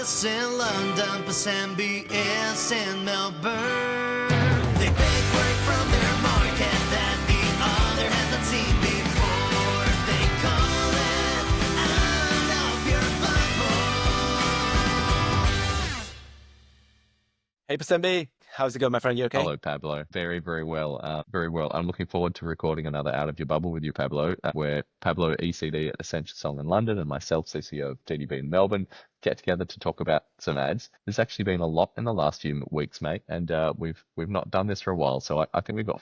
US in London, plus MBS in Melbourne. They beg work from their market that the other hasn't seen before. They call it out of your bubble. Hey, Pasembi. How's it going, my friend? You okay? Hello, Pablo. Very, very well. Very well. I'm looking forward to recording another Out of Your Bubble with you, Pablo, where Pablo, ECD at Essential Song in London, and myself, CCO of TDB in Melbourne, get together to talk about some ads. There's actually been a lot in the last few weeks, mate, and we've not done this for a while, so I think we've got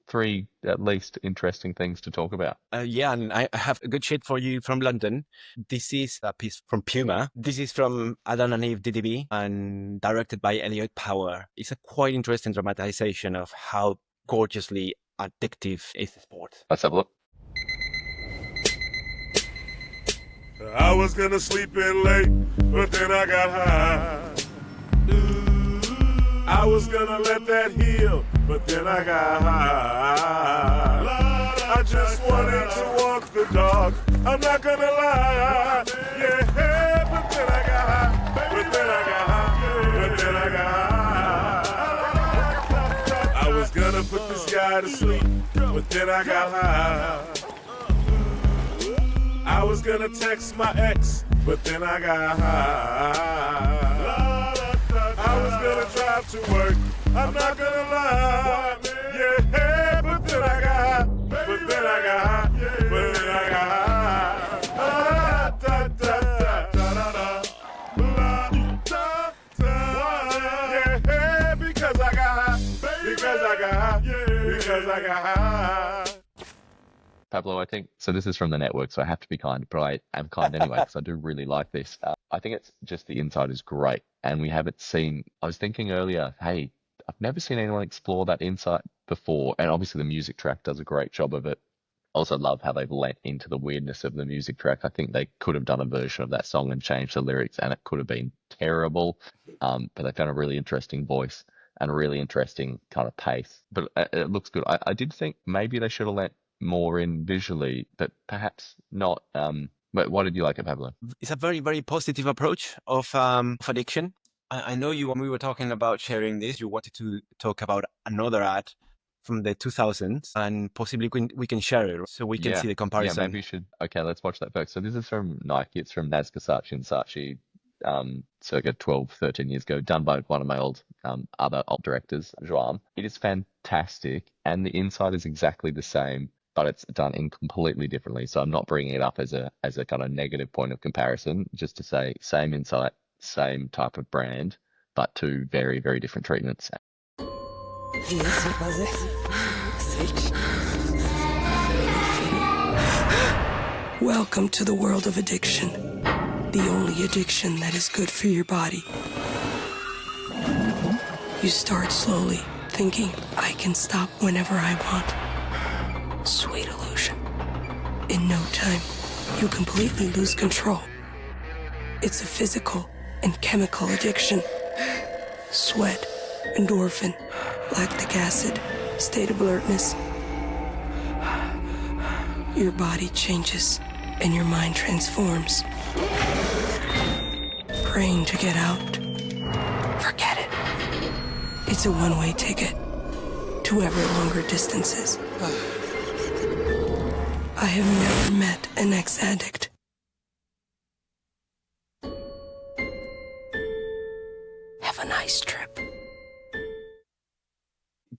three at least interesting things to talk about. Yeah, and I have a good shit for you from London. This is a piece from Puma. This is from Adam and Eve DDB and directed by Elliot Power. It's a quite interesting dramatization of how gorgeously addictive is the sport. Let's have a look. I was gonna sleep in late, but then I got high. I was gonna let that heal, but then I got high. I just wanted to walk the dog, I'm not gonna lie. Yeah, but then I got high, but then I got high, but then I got high. I was gonna put this guy to sleep, but then I got high. I was gonna text my ex, but then I got high. I was gonna drive to work, I'm not gonna lie. Yeah, but then I got high, but then I got high, but then I got high. Da, da, da, da, da, da. Da, da. Yeah, because I got high, because I got high, because I got high. Pablo, I think, so this is from the network, so I have to be kind, but I am kind anyway, because I do really like this. I think it's just the inside is great, and we haven't seen, I was thinking earlier, hey, I've never seen anyone explore that insight before, and obviously the music track does a great job of it. I also love how they've lent into the weirdness of the music track. I think they could have done a version of that song and changed the lyrics, and it could have been terrible, but they found a really interesting voice and a really interesting kind of pace, but it looks good. I did think maybe they should have lent more in visually, but perhaps not. But what did you like it, Pablo? It's a very, very positive approach of addiction. I know you, when we were talking about sharing this, you wanted to talk about another ad from the 2000s, and possibly we can share it so we can see the comparison. Yeah, maybe you should. Okay, let's watch that first. So this is from Nike. It's from Naz Versace and Saatchi, circa 12, 13 years ago, done by one of my other old directors, Joam. It is fantastic, and the inside is exactly the same, but it's done in completely differently. So I'm not bringing it up as a kind of negative point of comparison, just to say same insight, same type of brand, but two very, very different treatments. Welcome to the world of addiction. The only addiction that is good for your body. You start slowly, thinking, I can stop whenever I want. Sweet illusion. In no time, you completely lose control. It's a physical and chemical addiction. Sweat, endorphin, lactic acid, state of alertness. Your body changes and your mind transforms. Praying to get out. Forget it. It's a one-way ticket to ever longer distances. I have never met an ex-addict. Have a nice trip.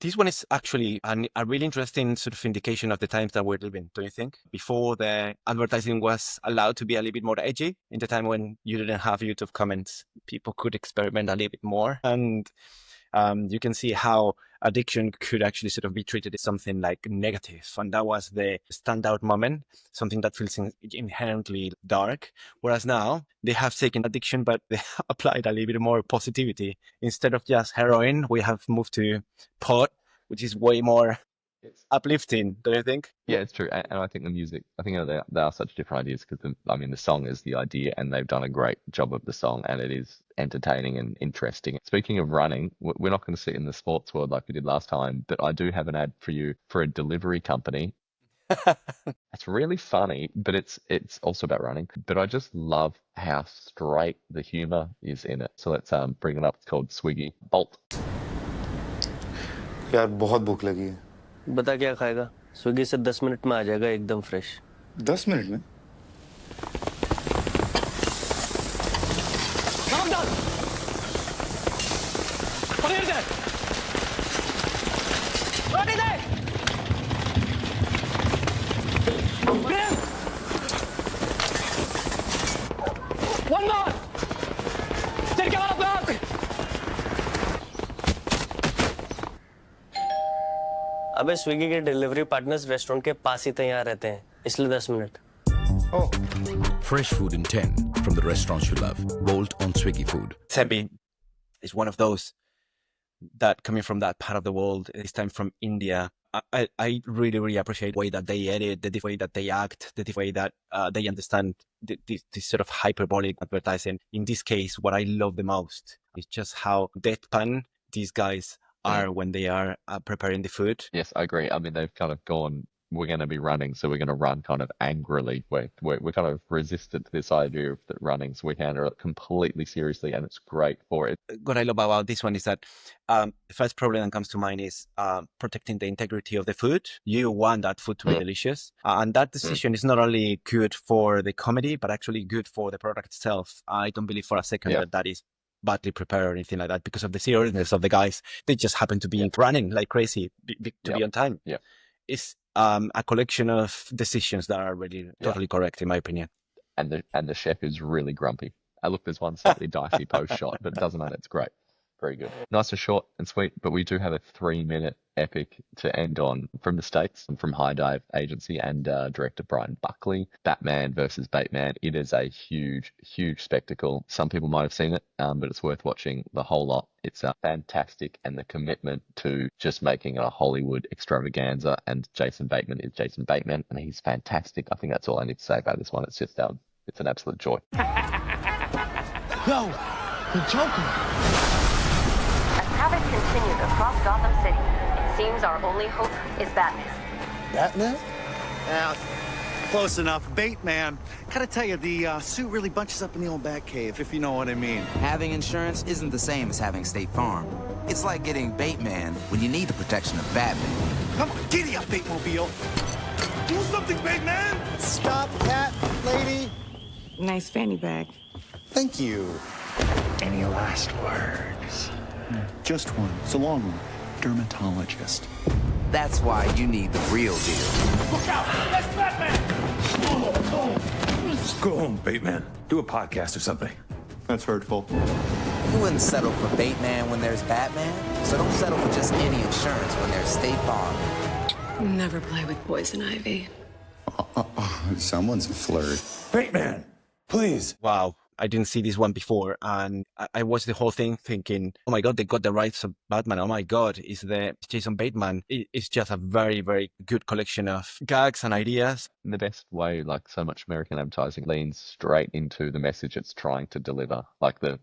This one is actually a really interesting sort of indication of the times that we're living, don't you think? Before the advertising was allowed to be a little bit more edgy, in the time when you didn't have YouTube comments, people could experiment a little bit more. And you can see how addiction could actually sort of be treated as something like negative. And that was the standout moment, something that feels inherently dark. Whereas now they have taken addiction, but they applied a little bit more positivity. Instead of just heroin, we have moved to pot, which is way more uplifting, don't you think? Yeah, it's true. And I think the music, I think they are such different ideas because, the song is the idea and they've done a great job of the song and it is entertaining and interesting. Speaking of running, we're not going to sit in the sports world like we did last time, but I do have an ad for you for a delivery company. It's really funny, but it's also about running. But I just love how straight the humor is in it. So let's bring it up. It's called Swiggy. Bolt. यार बहुत भूख लगी है। बता क्या खाएगा? Swiggy से 10 minute में आ जाएगा एकदम फ्रेश। 10 मिनट में? अबे स्विगी के डिलीवरी पार्टनर्स रेस्टोरेंट के पास ही तैयार रहते हैं, इसलिए 10 minute. Oh. Fresh food in 10 from the restaurants you love. Bolt on Swiggy Food. Sembi is one of those that coming from that part of the world, this time from India. I really, really appreciate the way that they edit, the way that they act, the way that they understand this sort of hyperbolic advertising. In this case, what I love the most is just how deadpan these guys are when they are preparing the food. Yes, I agree. I mean, they've kind of gone, we're going to be running, so we're going to run kind of angrily. We're kind of resistant to this idea of that running, so we handle it completely seriously, and it's great for it. What I love about this one is that the first problem that comes to mind is protecting the integrity of the food. You want that food to be delicious. And that decision is not only good for the comedy, but actually good for the product itself. I don't believe for a second that is badly prepared or anything like that because of the seriousness of the guys. They just happen to be running like crazy to be on time. Yeah. It's a collection of decisions that are really totally correct, in my opinion. And the chef is really grumpy. Look, there's one slightly dicey post shot, but it doesn't matter. It's great. Very good. Nice and short and sweet, but we do have a 3-minute epic to end on from the States and from High Dive Agency and director Brian Buckley. Batman versus Bateman. It is a huge, huge spectacle. Some people might have seen it, but it's worth watching the whole lot. It's fantastic, and the commitment to just making it a Hollywood extravaganza. And Jason Bateman is Jason Bateman, and he's fantastic. I think that's all I need to say about this one. It's just it's an absolute joy. Yo, the Joker. As havoc continues across Gotham City, it seems our only hope is Batman. Batman? Yeah, close enough. Bateman. Gotta tell you, the suit really bunches up in the old Batcave, if you know what I mean. Having insurance isn't the same as having State Farm. It's like getting Bateman when you need the protection of Batman. Come on, giddy up, Batemobile. Do something, Bateman! Stop that, lady. Nice fanny bag. Thank you. Any last words? Just one. It's a long one. Dermatologist. That's why you need the real deal. Look out! That's Batman! Go home, Bateman. Do a podcast or something. That's hurtful. You wouldn't settle for Bateman when there's Batman, so don't settle for just any insurance when there's State Farm. Never play with poison ivy. Someone's a flirt. Bateman, please. Wow. I didn't see this one before, and I watched the whole thing thinking, oh my God, they got the rights of Batman. Oh my God, is the Jason Bateman. It's just a very, very good collection of gags and ideas. In the best way, like so much American advertising leans straight into the message it's trying to deliver. Like the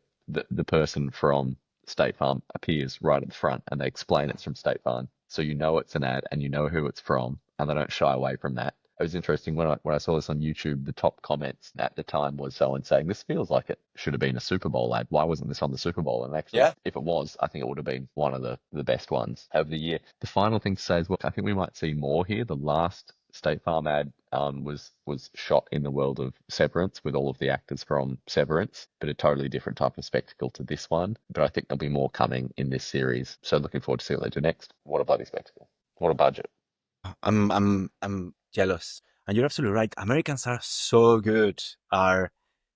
person from State Farm appears right at the front and they explain it's from State Farm. So you know it's an ad and you know who it's from, and they don't shy away from that. It was interesting when I saw this on YouTube, the top comments at the time was someone saying, this feels like it should have been a Super Bowl ad. Why wasn't this on the Super Bowl? And actually, if it was, I think it would have been one of the best ones of the year. The final thing to say is, well, I think we might see more here. The last State Farm ad was shot in the world of Severance with all of the actors from Severance, but a totally different type of spectacle to this one. But I think there'll be more coming in this series. So looking forward to see what they do next. What a bloody spectacle. What a budget. I'm jealous. And you're absolutely right. Americans are so good.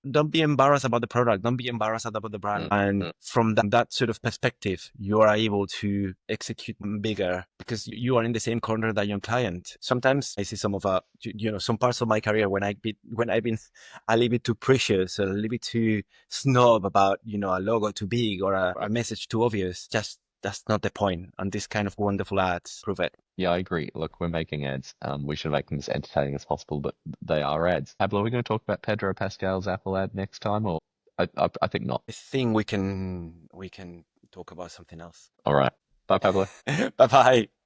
Don't be embarrassed about the product. Don't be embarrassed about the brand. And from that sort of perspective, you are able to execute bigger because you are in the same corner that your client. Sometimes I see some of some parts of my career when I've been a little bit too precious, a little bit too snob about, a logo too big or a message too obvious. Just that's not the point. And this kind of wonderful ads prove it. Yeah, I agree. Look, we're making ads. We should make them as entertaining as possible, but they are ads. Pablo, are we going to talk about Pedro Pascal's Apple ad next time, or I think not. I think we can talk about something else. All right. Bye, Pablo. Bye-bye.